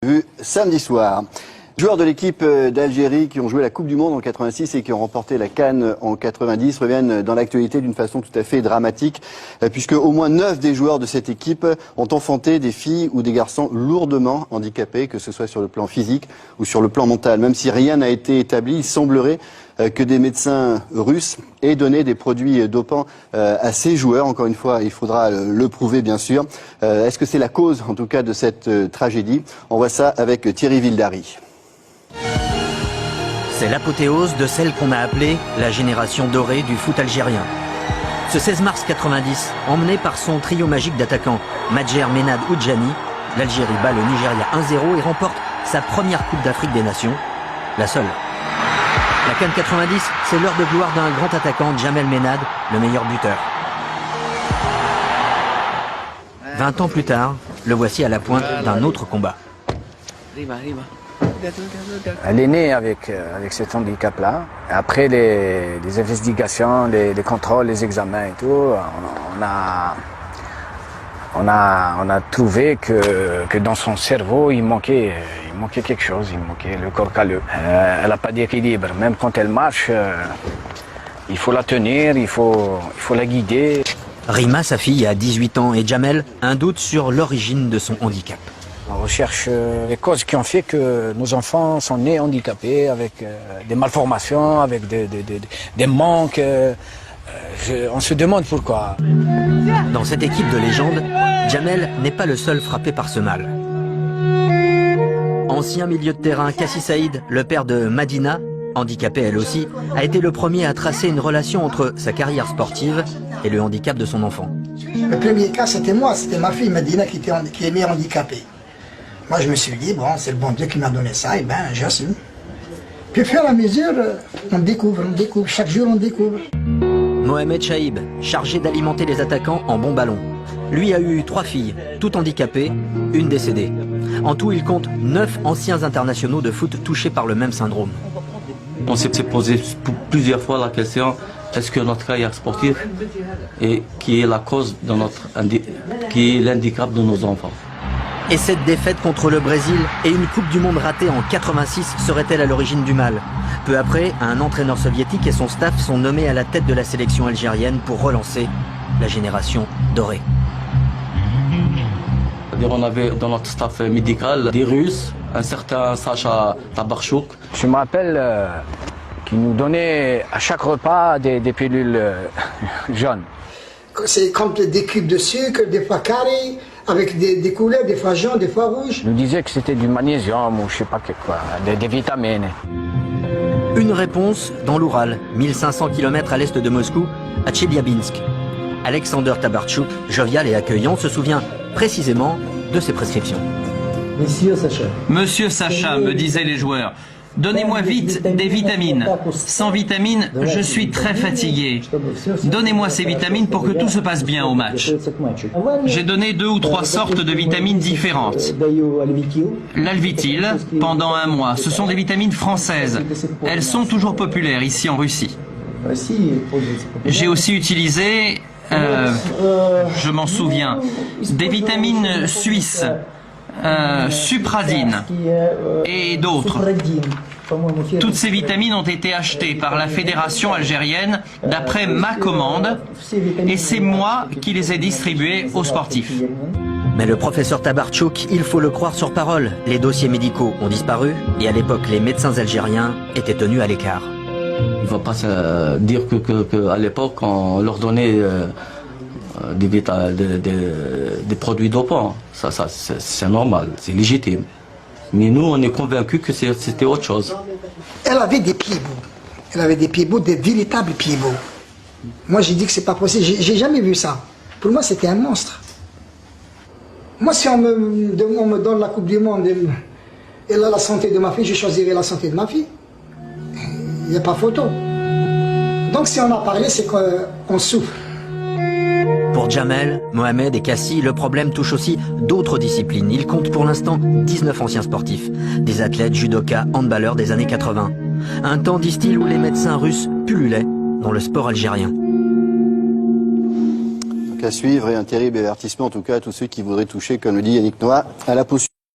Vu samedi soir. Joueurs de l'équipe d'Algérie qui ont joué la Coupe du Monde en 86 et qui ont remporté la CAN en 90 reviennent dans l'actualité d'une façon tout à fait dramatique, puisque au moins 9 des joueurs de cette équipe ont enfanté des filles ou des garçons lourdement handicapés, que ce soit sur le plan physique ou sur le plan mental. Même si rien n'a été établi, il semblerait que des médecins russes aient donné des produits dopants à ces joueurs. Encore une fois, il faudra le prouver, bien sûr. Est-ce que c'est la cause, en tout cas, de cette tragédie? On voit ça avec Thierry Vildary. C'est l'apothéose de celle qu'on a appelée la génération dorée du foot algérien. Ce 16 mars 90, emmené par son trio magique d'attaquants, Madjer, Menad, Oudjani, l'Algérie bat le Nigeria 1-0 et remporte sa première Coupe d'Afrique des Nations, la seule. La CAN 90, c'est l'heure de gloire d'un grand attaquant, Djamel Menad, le meilleur buteur. 20 ans plus tard, le voici à la pointe d'un autre combat. Elle est née avec cet handicap-là. Après les investigations, les contrôles, les examens et tout, on a trouvé que dans son cerveau, il manquait quelque chose, il manquait le corps calleux. Elle n'a pas d'équilibre. Même quand elle marche, il faut la tenir, il faut la guider. Rima, sa fille, a 18 ans et Djamel, un doute sur l'origine de son handicap. On recherche les causes qui ont fait que nos enfants sont nés handicapés, avec des malformations, avec des manques. On se demande pourquoi. Dans cette équipe de légende, Djamel n'est pas le seul frappé par ce mal. Ancien milieu de terrain, Kassi Saïd, le père de Madina, handicapée elle aussi, a été le premier à tracer une relation entre sa carrière sportive et le handicap de son enfant. Le premier cas, c'était moi, c'était ma fille Madina qui est née handicapée. Moi, je me suis dit, bon, c'est le bon Dieu qui m'a donné ça, et ben, j'assume. Puis, au fur et à mesure, on découvre, chaque jour, on découvre. Mohamed Chaïb, chargé d'alimenter les attaquants en bons ballons. Lui a eu 3 filles, toutes handicapées, une décédée. En tout, il compte 9 anciens internationaux de foot touchés par le même syndrome. On s'est posé plusieurs fois la question, est-ce que notre carrière sportive est qui est la cause de qui est l'handicap de nos enfants? Et cette défaite contre le Brésil et une Coupe du Monde ratée en 86 serait-elle à l'origine du mal? Peu après, un entraîneur soviétique et son staff sont nommés à la tête de la sélection algérienne pour relancer la génération dorée. On avait dans notre staff médical des Russes, un certain Sacha Tabarchouk. Je me rappelle qu'il nous donnait à chaque repas des pilules jaunes. C'est comme des cubes de sucre, des fois carrés, avec des couleurs, des fois jaunes, des fois rouges. Il nous disait que c'était du magnésium ou je sais pas quoi, des vitamines. Une réponse dans l'Oural, 1500 km à l'est de Moscou, à Tcheliabinsk. Alexander Tabarchouk, jovial et accueillant, se souvient précisément de ses prescriptions. Monsieur Sacha, me disaient les joueurs, donnez-moi vite des vitamines. Sans vitamines, je suis très fatigué. Donnez-moi ces vitamines pour que tout se passe bien au match. J'ai donné 2 ou 3 sortes de vitamines différentes. L'Alvitil, pendant 1 mois, ce sont des vitamines françaises. Elles sont toujours populaires ici en Russie. J'ai aussi utilisé, je m'en souviens, des vitamines suisses. Supradine et d'autres. Toutes ces vitamines ont été achetées par la fédération algérienne d'après ma commande et c'est moi qui les ai distribuées aux sportifs. Mais le professeur Tabarchouk, il faut le croire sur parole, les dossiers médicaux ont disparu et à l'époque les médecins algériens étaient tenus à l'écart. Il ne va pas dire qu'à l'époque on leur donnait des produits dopants. Ça c'est normal, c'est légitime. Mais nous, on est convaincus que c'était autre chose. Elle avait des pieds beaux. Elle avait des pieds beaux, des véritables pieds beaux. Moi, j'ai dit que c'est pas possible. J'ai jamais vu ça. Pour moi, c'était un monstre. Moi, si on me donne la Coupe du Monde et là, la santé de ma fille, je choisirais la santé de ma fille. Il n'y a pas photo. Donc, si on a parlé, c'est qu'on souffre. Pour Djamel, Mohamed et Kassi, le problème touche aussi d'autres disciplines. Il compte pour l'instant 19 anciens sportifs, des athlètes, judokas, handballeurs des années 80. Un temps, disent-ils, où les médecins russes pullulaient dans le sport algérien. Donc à suivre et un terrible avertissement en tout cas à tous ceux qui voudraient toucher, comme le dit Yannick Noah, à la posture.